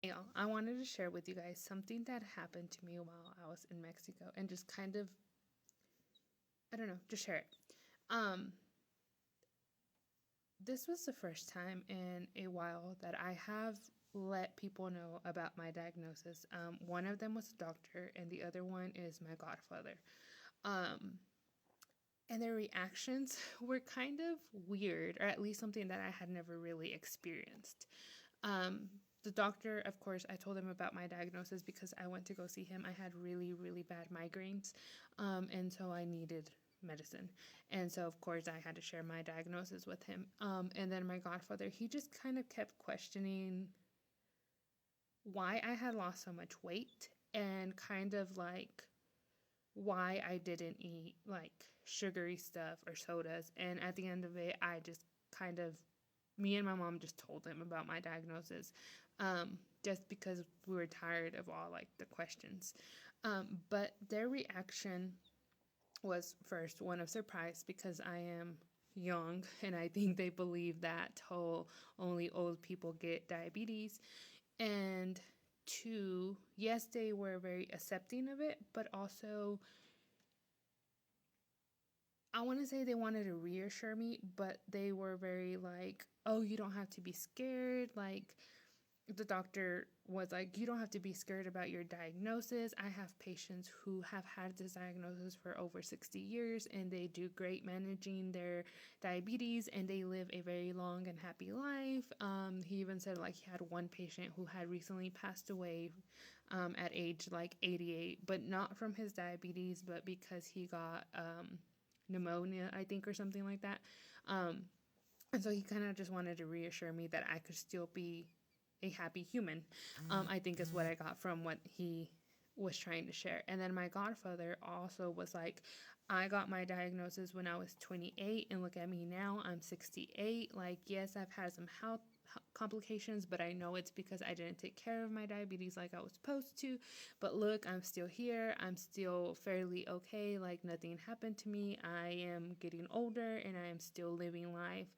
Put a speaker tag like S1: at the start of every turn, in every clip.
S1: Yeah, I wanted to share with you guys something that happened to me while I was in Mexico and just kind of, I don't know, just share it. Um, this was the first time in a while that I have let people know about my diagnosis. One of them was a doctor, and the other one is my godfather. Um, and their reactions were kind of weird, or at least something that I had never really experienced. The doctor, of course, I told him about my diagnosis because I went to go see him. I had really, really bad migraines, and so I needed medicine. And so, of course, I had to share my diagnosis with him. And then my godfather, he just kind of kept questioning why I had lost so much weight and kind of like why I didn't eat like sugary stuff or sodas. And at the end of it, I just kind of, me and my mom just told him about my diagnosis, just because we were tired of all like the questions. But their reaction was first one of surprise because I am young and I think they believe that whole only old people get diabetes. And two, yes, they were very accepting of it, but also I want to say they wanted to reassure me, but they were very like, oh, you don't have to be scared. Like, the doctor was like, you don't have to be scared about your diagnosis. I have patients who have had this diagnosis for over 60 years and they do great managing their diabetes and they live a very long and happy life. He even said, like, he had one patient who had recently passed away at age like 88, but not from his diabetes, but because he got pneumonia, I think, or something like that. And so he kind of just wanted to reassure me that I could still be a happy human. I think is what I got from what he was trying to share. And then my godfather also was like, I got my diagnosis when I was 28, and look at me now, I'm 68. Like, yes, I've had some health complications, but I know it's because I didn't take care of my diabetes like I was supposed to. But look, I'm still here. I'm still fairly okay. Like, nothing happened to me. I am getting older and I am still living life.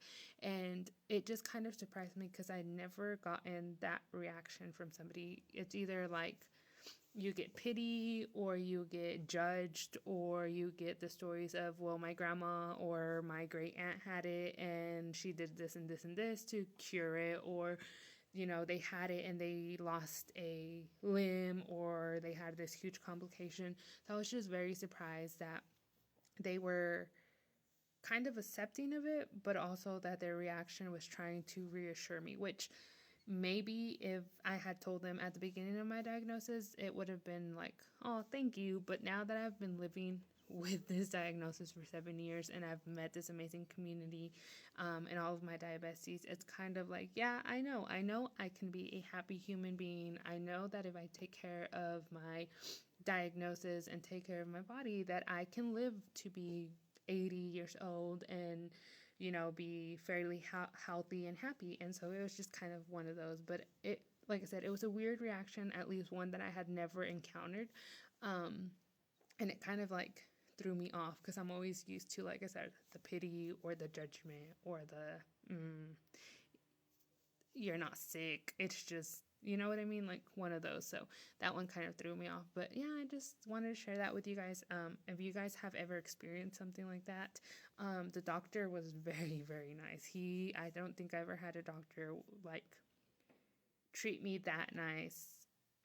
S1: And it just kind of surprised me because I never gotten that reaction from somebody. It's either like, you get pity or you get judged or you get the stories of, well, my grandma or my great aunt had it and she did this and this and this to cure it, or they had it and they lost a limb or they had this huge complication. So I was just very surprised that they were kind of accepting of it, but also that their reaction was trying to reassure me, which maybe if I had told them at the beginning of my diagnosis, it would have been like, oh, thank you. But now that I've been living with this diagnosis for 7 years and I've met this amazing community and all of my diabetes, it's kind of like, yeah, I know I can be a happy human being. I know that if I take care of my diagnosis and take care of my body, that I can live to be 80 years old and be fairly healthy and happy. And so it was just kind of one of those, but it, like I said, it was a weird reaction, at least one that I had never encountered. And it kind of like threw me off because I'm always used to, like I said, the pity or the judgment or the you're not sick. It's just, you know what I mean? Like one of those. So that one kind of threw me off. But yeah, I just wanted to share that with you guys. If you guys have ever experienced something like that, the doctor was very, very nice. I don't think I ever had a doctor like treat me that nice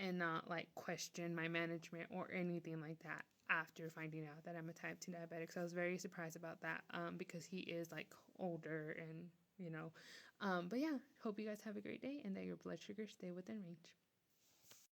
S1: and not like question my management or anything like that after finding out that I'm a type 2 diabetic. So I was very surprised about that because he is like older and. But yeah, hope you guys have a great day and that your blood sugars stay within range.